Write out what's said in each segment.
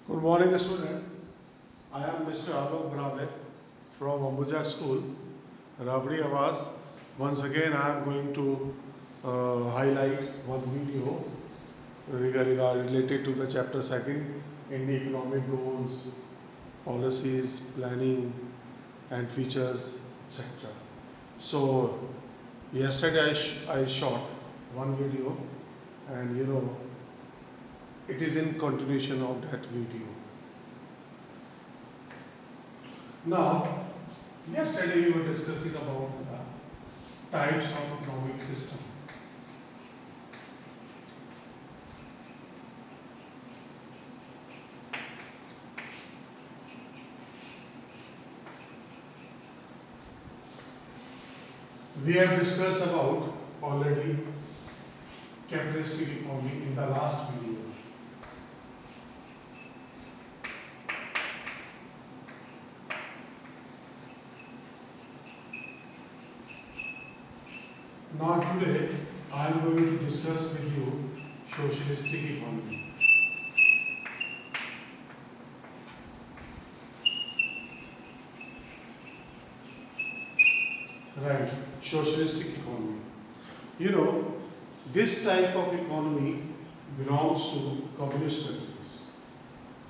Good morning, student. I am Mr. Alok Brave from Ambuja School, Rabdi Awas. Once again, I am going to highlight one video related to the chapter second in the economic goals, policies, planning, and features, etc. So, yesterday I shot one video, and it is in continuation of that video. Now, yesterday we were discussing about the types of economic system. We have discussed about already capitalistic economy in the last video. Now today I am going to discuss with you socialistic economy. Right, socialistic economy. You know, this type of economy belongs to communist countries.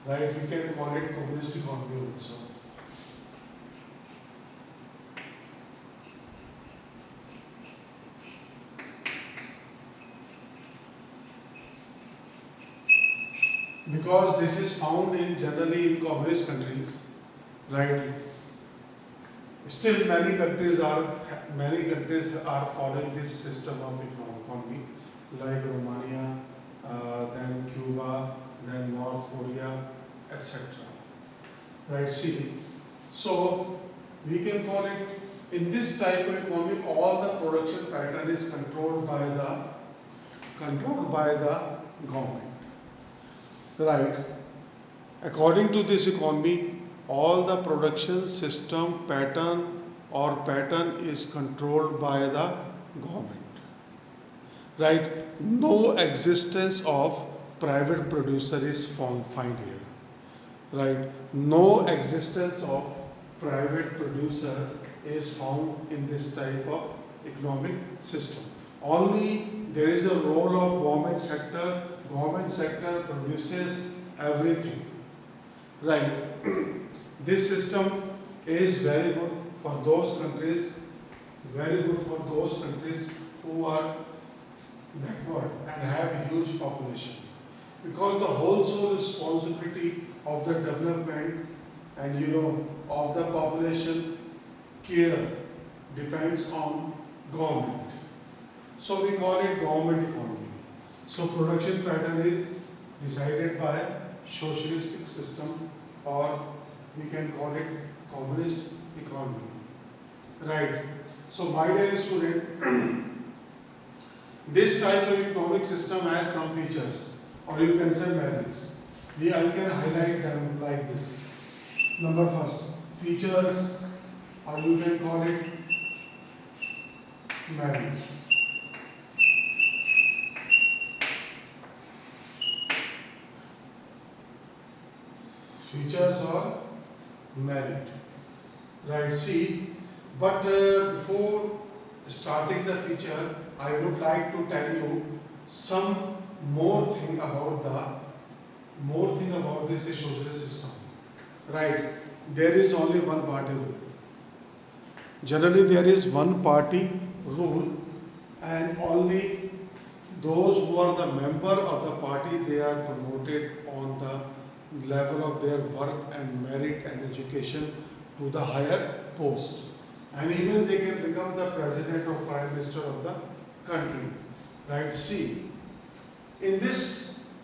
Right, we can call it communist economy also. Because this is found in generally in communist countries, right? Still many countries are following this system of economy, like Romania, then Cuba, then North Korea, etc. Right? See, so we can call it in this type of economy, all the production pattern is controlled by the government. Right. According to this economy, all the production system pattern is controlled by the government. Right. No existence of private producer is find here. Right. No existence of private producer is found in this type of economic system. Only there is a role of government sector. Government sector produces everything. Right. This system is very good for those countries, who are backward and have huge population. Because the whole sole responsibility of the development and of the population care depends on government. So we call it government economy. So production pattern is decided by socialistic system, or we can call it communist economy. Right. So my dear student, this type of economic system has some features, or you can say merits. I can highlight them like this. Number first, features, or you can call it merits. Features or merit. Right, see, but before starting the feature, I would like to tell you some more thing about this socialist system. Right, there is only one party rule. Generally, there is one party rule, and only those who are the member of the party, they are promoted on the level of their work and merit and education to the higher post, and even they can become the president or prime minister of the country. Right, see, in this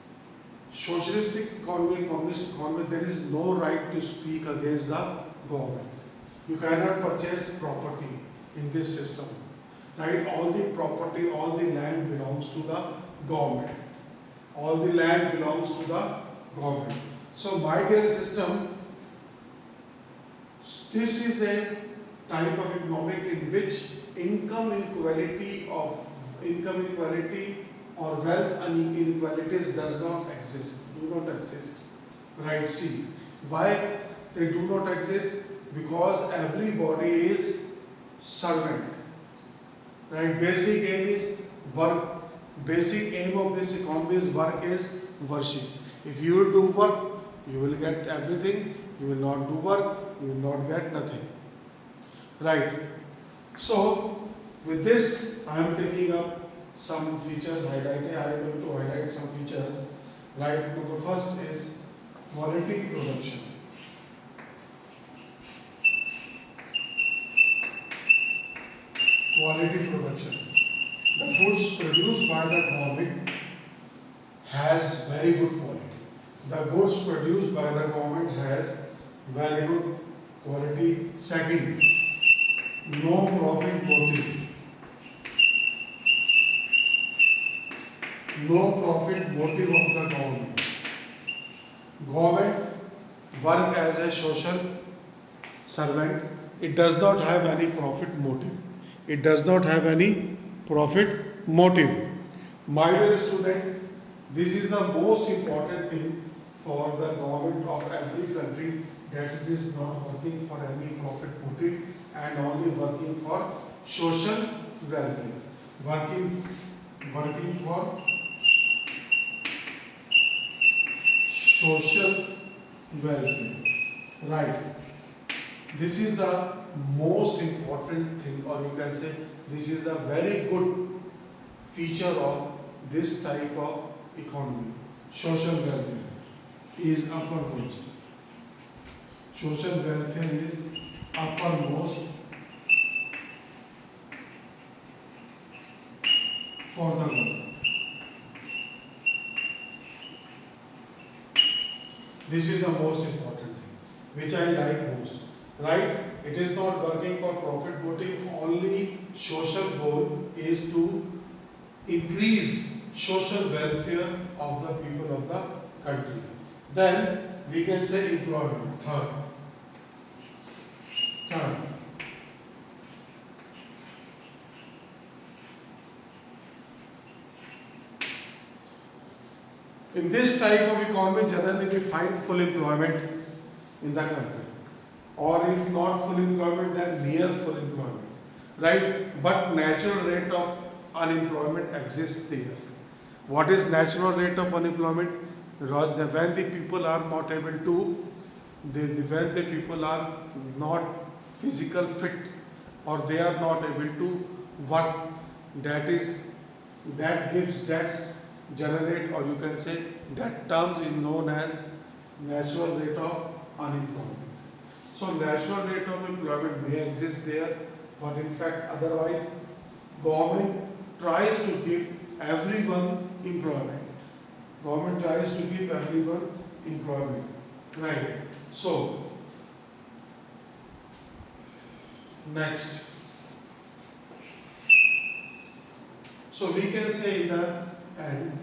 socialistic economy, communist economy, there is no right to speak against the government. You cannot purchase property in this system. Right, all the property, all the land belongs to the government. All the land belongs to the government. So my dear system, this is a type of economic in which income inequality or wealth inequalities do not exist. Right, see, why they do not exist? Because everybody is servant. Right, basic aim is work. Basic aim of this economy is work is worship. If you will do work, you will get everything. You will not do work, you will not get nothing. Right. So, with this, I am taking up some features highlighted. I am going to highlight some features. Right. Number first is quality production. Quality production. The goods produced by the government has very good quality. The goods produced by the government has very good quality. Second, no profit motive. No profit motive of the government. Government work as a social servant. It does not have any profit motive. It does not have any profit motive. My dear student, this is the most important thing for the government of every country, that it is not working for any profit motive and only working for social welfare. Working for social welfare. Right. This is the most important thing, or you can say this is the very good feature of this type of economy. Social welfare is uppermost. Social welfare is uppermost for the government. This is the most important thing, which I like most. Right? It is not working for profit motive. Only social goal is to increase social welfare of the people of the country. Then we can say employment. Third, in this type of economy, generally we find full employment in the country, or if not full employment, then near full employment, right? But natural rate of unemployment exists there. What is natural rate of unemployment? When the people are not able to, when the people are not physical fit, or they are not able to work, that gives, that's generate, or you can say that terms is known as natural rate of unemployment. So natural rate of employment may exist there, but in fact otherwise government tries to give everyone employment. Government tries to give everyone employment. Right. So next. So we can say in the end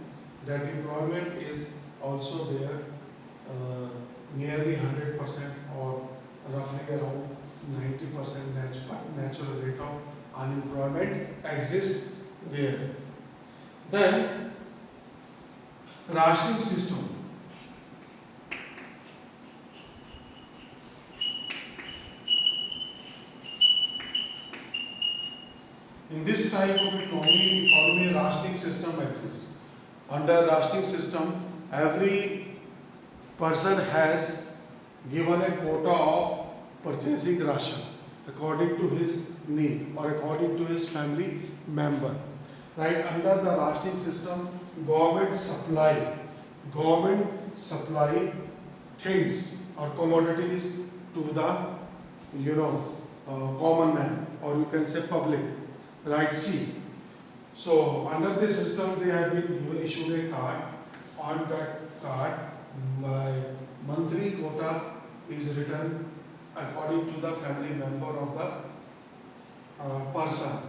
that employment is also there, nearly 100% or roughly around 90% natural rate of unemployment exists there. Then rationing system. In this type of economy rationing system exists. Under rationing system, every person has given a quota of purchasing ration according to his need or according to his family member. Right, under the rationing system, government supply things or commodities to the common man, or you can say public. Right, see. So under this system, they have been issued a card. On that card, my monthly quota is written according to the family member of the person.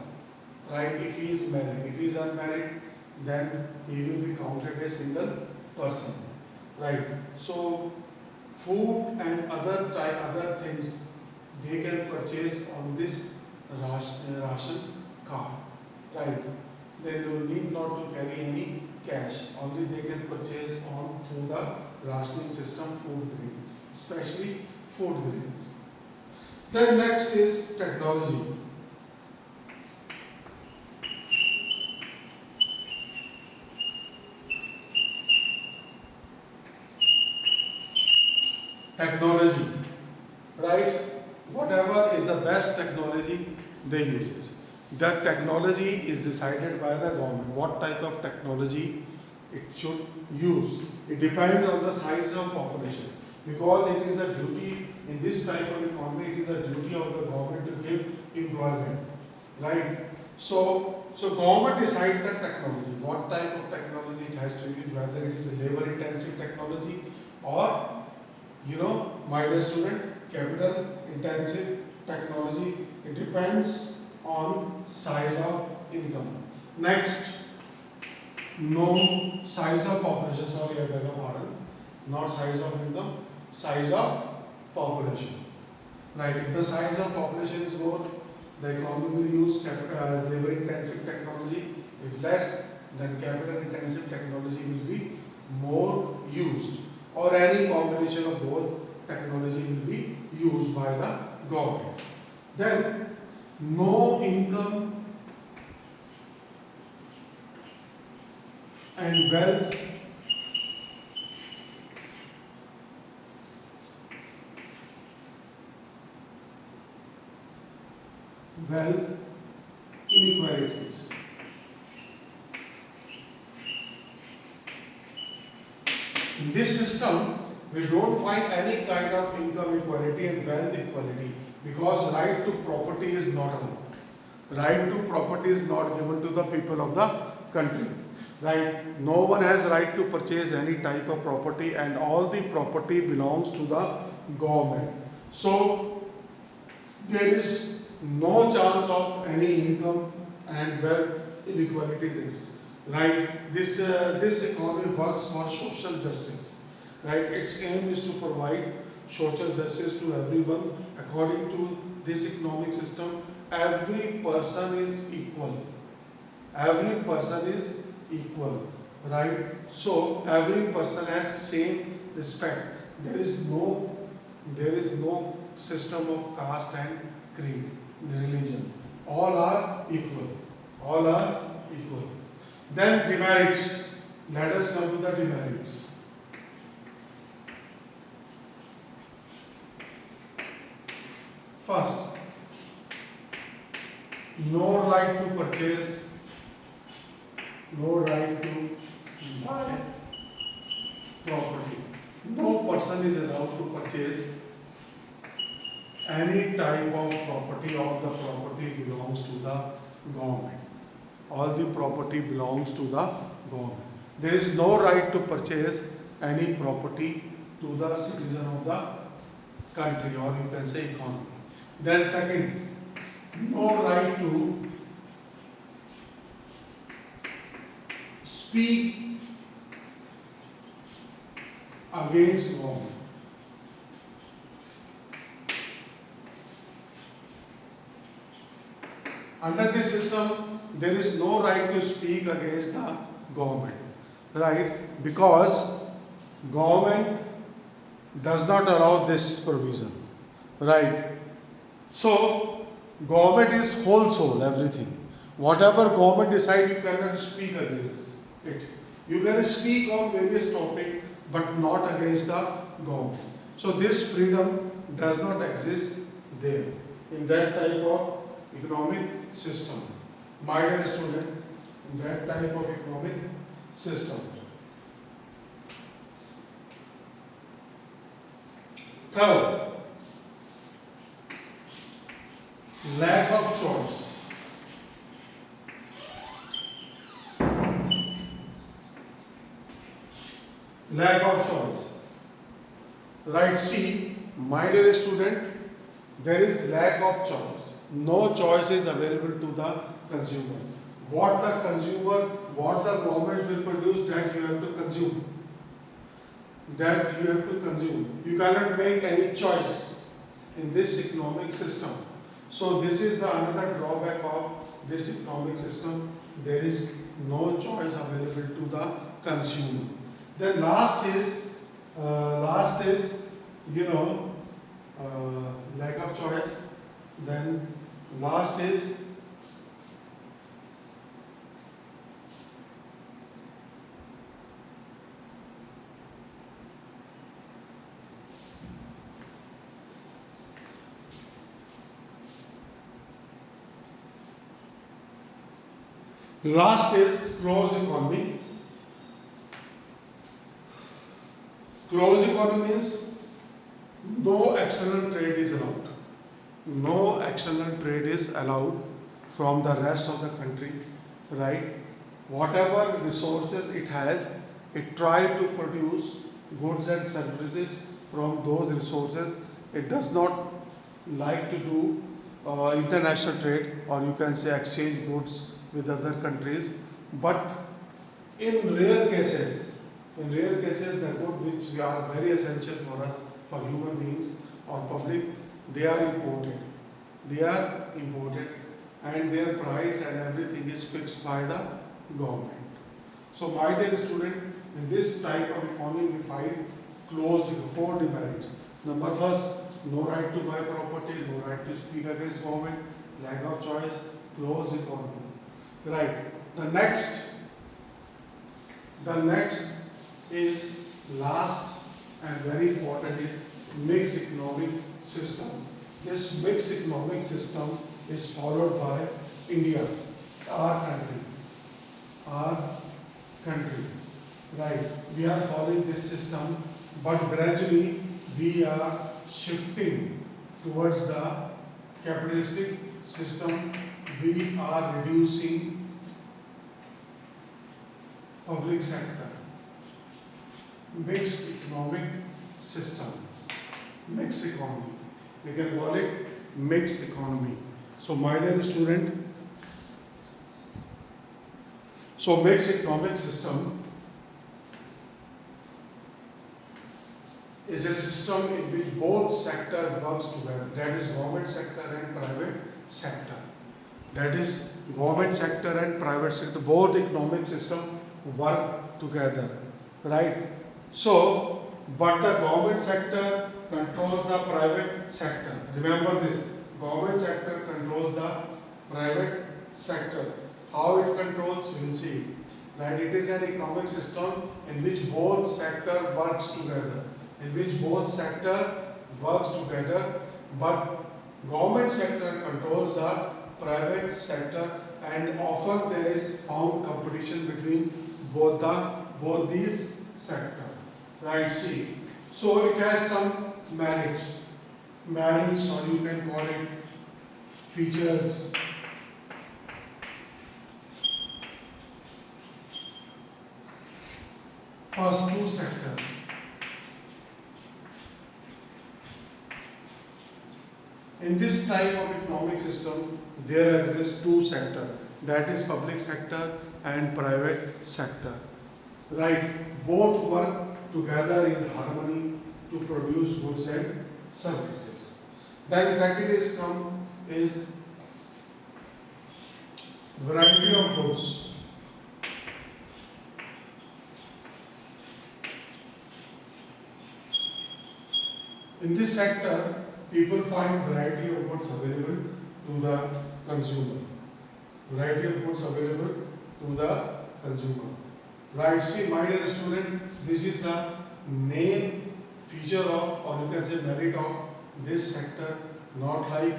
Right? If he is married, if he is unmarried, then he will be counted a single person. Right? So food and other things they can purchase on this ration card. Right? They do need not to carry any cash. Only they can purchase on through the rationing system food grains, especially food grains. Then next is technology. Technology, right? Whatever is the best technology they use. That technology is decided by the government. What type of technology it should use. It depends on the size of population. Because it is the duty in this type of economy, it is the duty of the government to give employment, right? So government decides the technology, what type of technology it has to use, whether it is a labor intensive technology or, my dear student, capital intensive technology. It depends on size of income. Next, no size of population, sorry, I beg your pardon, not size of income, size of population. Right, if the size of population is more, the economy will use labor intensive technology. If less, then capital intensive technology will be more used, or any combination of both technology will be used by the government. Then no income and wealth inequalities. In this system, we don't find any kind of income equality and wealth equality, because right to property is not allowed. Right to property is not given to the people of the country. Right? No one has right to purchase any type of property, and all the property belongs to the government. So there is no chance of any income and wealth inequalities exist. Right? This economy works for social justice. Right? Its aim is to provide social justice to everyone. According to this economic system, every person is equal. Every person is equal. Right? So every person has same respect. There is no system of caste and creed, religion. All are equal. All are equal. Then demerits. Let us come to the demerits. First, no right to purchase, no right to buy property. No person is allowed to purchase any type of property. All the property belongs to the government. All the property belongs to the government. There is no right to purchase any property to the citizen of the country, or you can say economy. Then second, no right to speak against government. Under this system, there is no right to speak against the government, right? Because government does not allow this provision, right? So government is whole soul, everything. Whatever government decides, you cannot speak against it. You can speak on various topics, but not against the government. So this freedom does not exist there in that type of economic system. My dear student, in that type of economic system. Third, lack of choice. Lack of choice. Right, see, my dear student, there is lack of choice. No choice is available to the consumer. What the government will produce, that you have to consume. That you have to consume. You cannot make any choice in this economic system. So this is the another drawback of this economic system. There is no choice available to the consumer. Then last is Last is, you know, lack of choice. Then last is closed economy. Closed economy means no external trade is allowed. No external trade is allowed from the rest of the country, right? Whatever resources it has, it try to produce goods and services from those resources. It does not like to do international trade, or you can say exchange goods with other countries. But in rare cases, the good which are very essential for us, for human beings or public, they are imported. They are imported, and their price and everything is fixed by the government. So my dear student, in this type of economy we find closed four demerits. Number first, no right to buy property, no right to speak against government, lack of choice, closed economy. Right. The next is last and very important is mixed economic system. This mixed economic system is followed by India, our country. Our country. Right. We are following this system, but gradually we are shifting towards the capitalistic system. We are reducing public sector. Mixed economic system. Mixed economy. We can call it mixed economy. So my dear student, so mixed economic system is a system in which both sector works together. That is government sector and private sector. That is government sector and private sector. Both economic system work together, right? So, but the government sector controls the private sector. Remember this, government sector controls the private sector. How it controls, we'll see. Right? It is an economic system in which both sector works together. But government sector controls the private sector, and often there is found competition between both these sectors. Right? See. So it has some merits, or you can call it features. First, two sectors. In this type of economic system, there exists two sectors, that is public sector and private sector. Right? Both work together in harmony to produce goods and services. Then second is variety of goods. In this sector, people find variety of goods available to the consumer. Right, see my dear student, this is the main feature of, or you can say merit of this sector, not like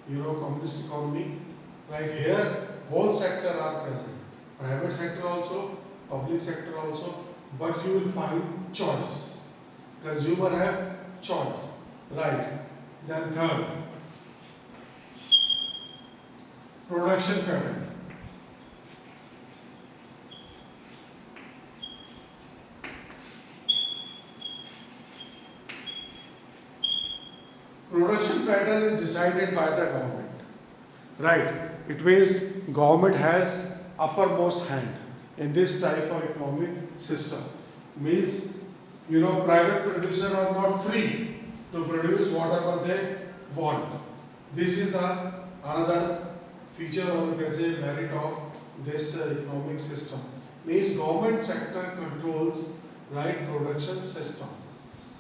communist economy. Right, here both sectors are present, private sector also, public sector also, but you will find choice. Consumer have choice. Right. Then third, production pattern. Production pattern is decided by the government. Right. It means government has uppermost hand in this type of economic system. Means private producers are not free to produce whatever they want. This is the another feature, or you can say merit of this economic system. Means government sector controls production system.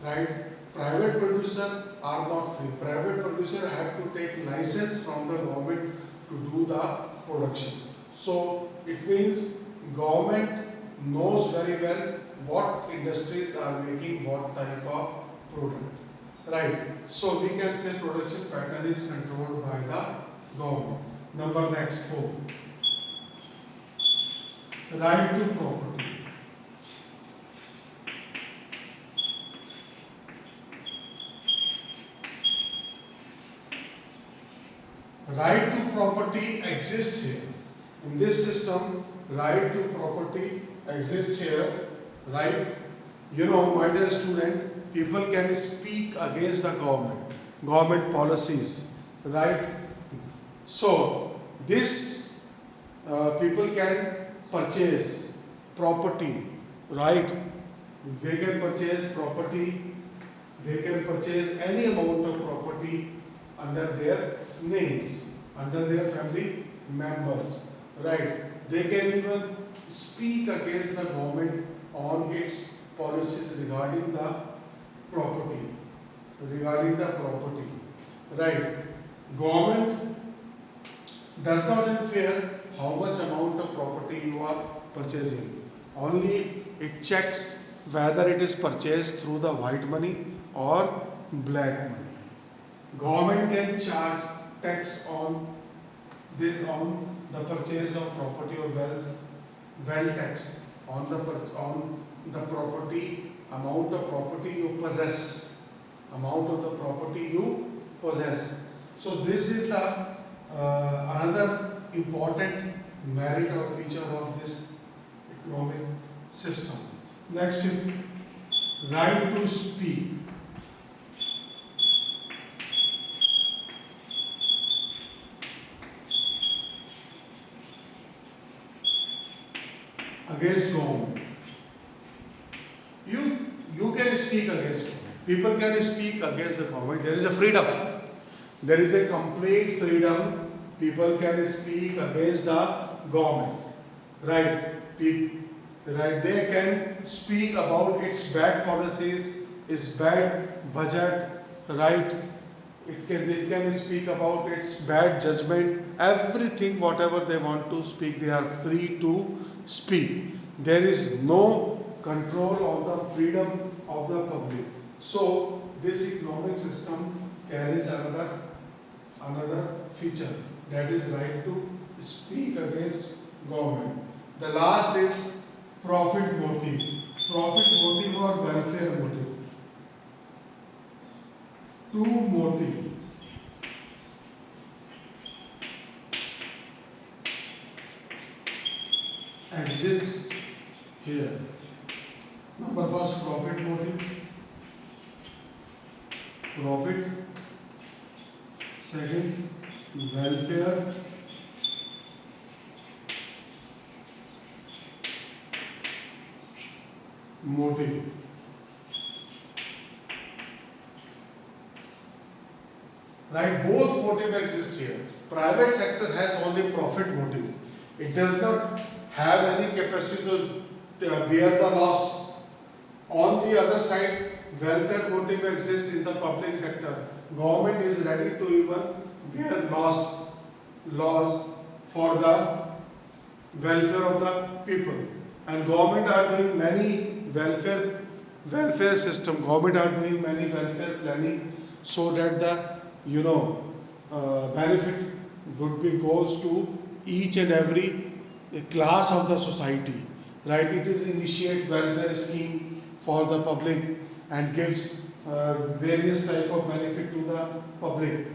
right? Private producer are not free. Private producer have to take license from the government to do the production. So it means government knows very well what industries are making what type of product, right? So we can say production pattern is controlled by the government. Number next 4, right to property. Right to property exists here. In this system, right to property exists here, right? You know, my dear student, people can speak against the government policies, right? So, this people can purchase property, right? They can purchase property, they can purchase any amount of property under their names, under their family members, right? They can even speak against the government on its policies property, regarding the property, right? Government does not interfere how much amount of property you are purchasing. Only it checks whether it is purchased through the white money or black money. Government can charge tax on the purchase of property or wealth tax on the property, amount of property you possess, So this is the another important merit or feature of this economic system. Next is right to speak. Against government. You can speak against government. People can speak against the government. There is a freedom. There is a complete freedom. People can speak against the government. Right? Right? They can speak about its bad policies, its bad budget. Right? They can speak about its bad judgment. Everything, whatever they want to speak, they are free to speak. There is no control on the freedom of the public. So this economic system carries another feature, that is right to speak against government. The last is profit motive. Profit motive or welfare motive. Two motive exists here. Number first, profit motive. Profit. Second, welfare. Motive. Right, both motive exist here. Private sector has only profit motive. It does not have any capacity to bear the loss. On the other side, welfare motive exists in the public sector. Government is ready to even bear loss for the welfare of the people. And government are doing many welfare system. Government are doing many welfare planning so that the benefit would be goes to each and every class of the society, right? It is initiate welfare scheme for the public and gives various type of benefit to the public,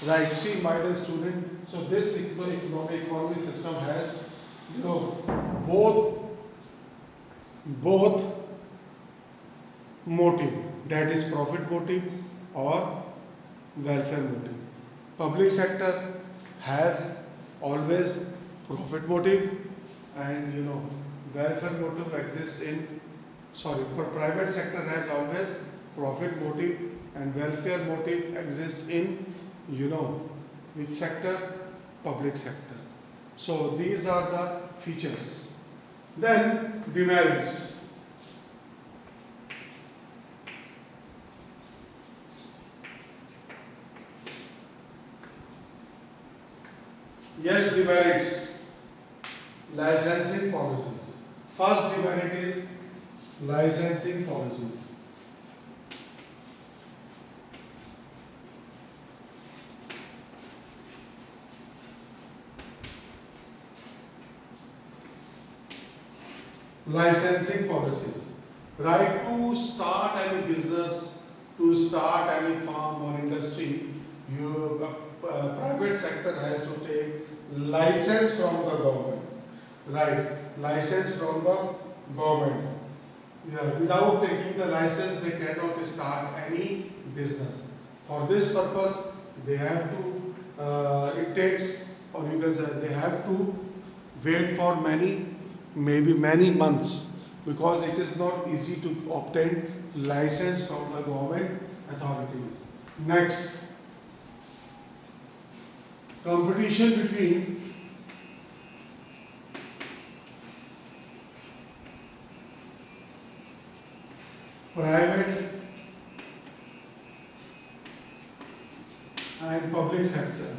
right? See, my dear student, so this economic system has both motive, that is profit motive or welfare motive. Public sector has always profit motive, and welfare motive exists in private sector has always profit motive and welfare motive exists in which sector? Public sector. So these are the features. Then demerits. Yes, demerits. Licensing policies. First demerit is licensing policies. Licensing policies. Right to start any business, to start any farm or industry, you private sector has to take license from the government. Right, license from the government. Yeah, without taking the license, they cannot start any business. For this purpose, they have to. It takes, or you can say, they have to wait for maybe many months, because it is not easy to obtain license from the government authorities. Next, competition between private and public sector.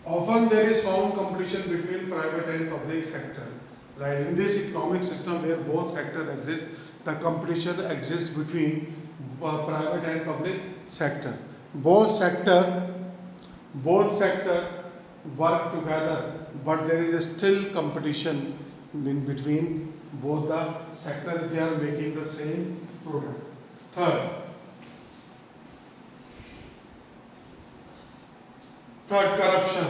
Often there is found competition between private and public sector. Right, in this economic system where both sectors exist, the competition exists between private and public sector. Both sector, both sector work together, but there is still competition in between both the sectors. They are making the same product. Third, corruption.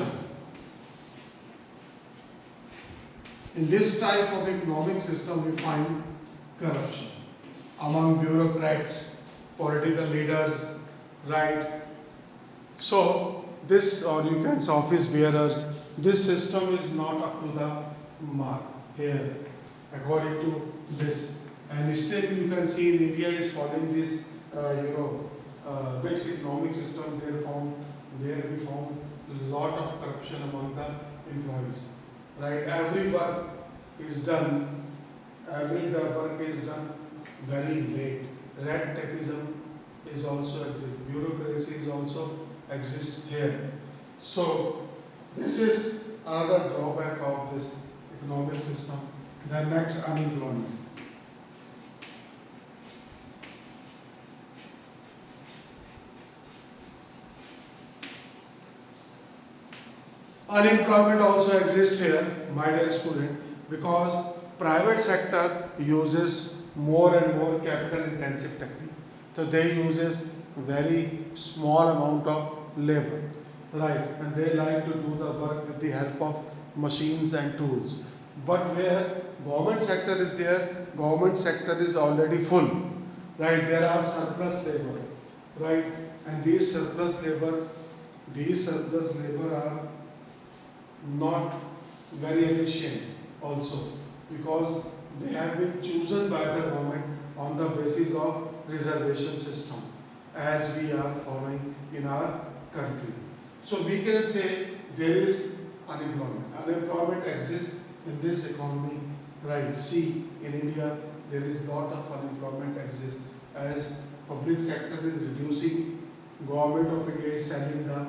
In this type of economic system, we find corruption among bureaucrats, political leaders, right? So this, or you can say office bearers, this system is not up to the mark here, according to this. And still you can see in India is following this, mixed economic system. There we found a lot of corruption among the employees. Right, every work is done very late. Red tapeism is also exists. Bureaucracy is also exists here. So this is another drawback of this economic system. Then next, unemployment. Unemployment also exists here, my dear student, because private sector uses more and more capital intensive technique. So they uses very small amount of labor, right? And they like to do the work with the help of machines and tools. But where government sector is there, government sector is already full, right? There are surplus labor, right? And these surplus labor are not very efficient also, because they have been chosen by the government on the basis of reservation system, as we are following in our country. So we can say there is unemployment. Unemployment exists in this economy, right? See, in India there is lot of unemployment exists, as public sector is reducing, government of India is selling the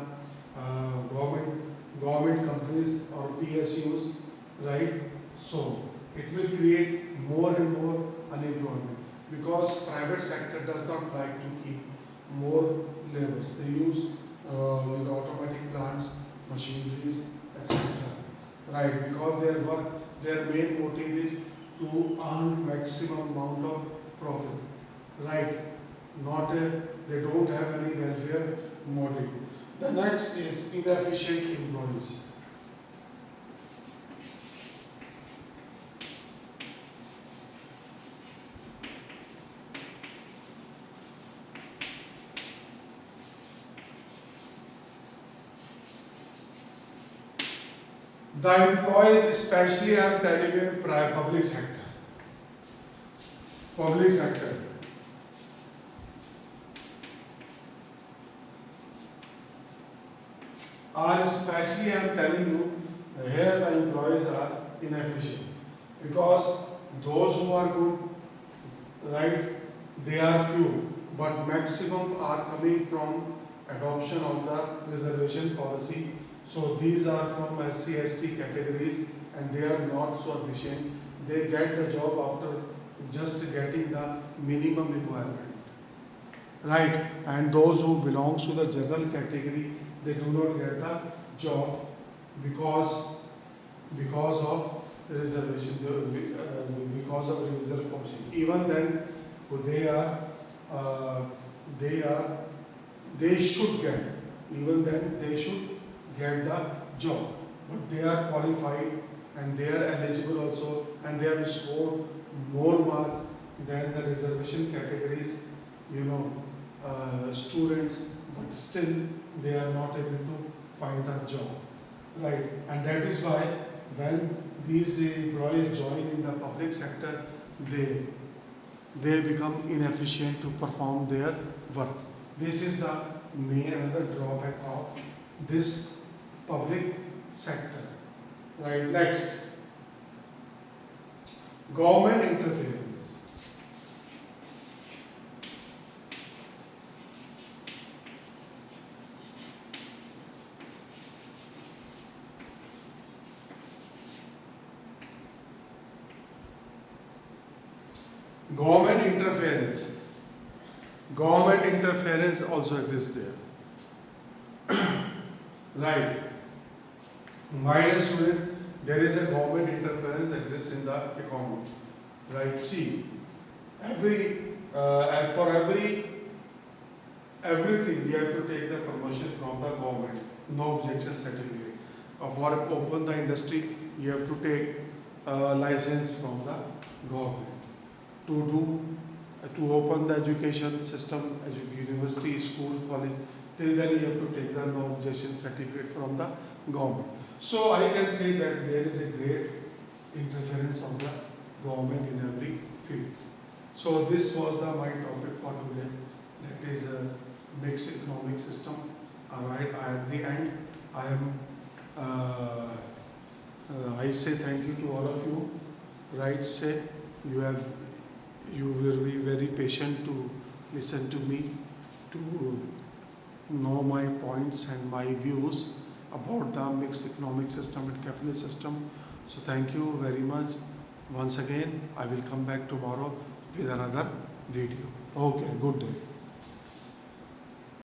government companies or PSUs, right? So it will create more and more unemployment, because private sector does not like to keep more laborers. They use automatic plants, machineries, etc. Right? Because their main motive is to earn maximum amount of profit. Right? Not they don't have any welfare motive. The next is inefficient employees. The employees, especially I am telling you in public sector, are especially I am telling you here the employees are inefficient, because those who are good, right, they are few, but maximum are coming from adoption of the reservation policy. So these are from SC/ST categories and they are not so efficient. They get the job after just getting the minimum requirement, right? And those who belongs to the general category, they do not get the job because of reservation, because of reserve policy. Even then, they are uh, they are they should get, even then they should get the job, but they are qualified and they are eligible also, and they have scored more marks than the reservation categories, students, but still they are not able to find a job, right? And that is why when these employees join in the public sector, they become inefficient to perform their work. This is the main another drawback of this public sector, right? Next, government interference. Government interference. Government interference also exists there. Right. My dear student, there is a government interference exists in the economy. Right. See, and for everything we have to take the permission from the government. No objection certificate. For open the industry, you have to take license from the government. To open the education system, university, school, college, till then you have to take the no objection certificate from the government. So I can say that there is a great interference of the government in every field. So this was my topic for today. That is a mixed economic system. Alright, at the end, I say thank you to all of you. Right, say you will be very patient to listen to me, to know my points and my views about the mixed economic system and capitalist system. So thank you very much. Once again, I will come back tomorrow with another video. Okay, good day.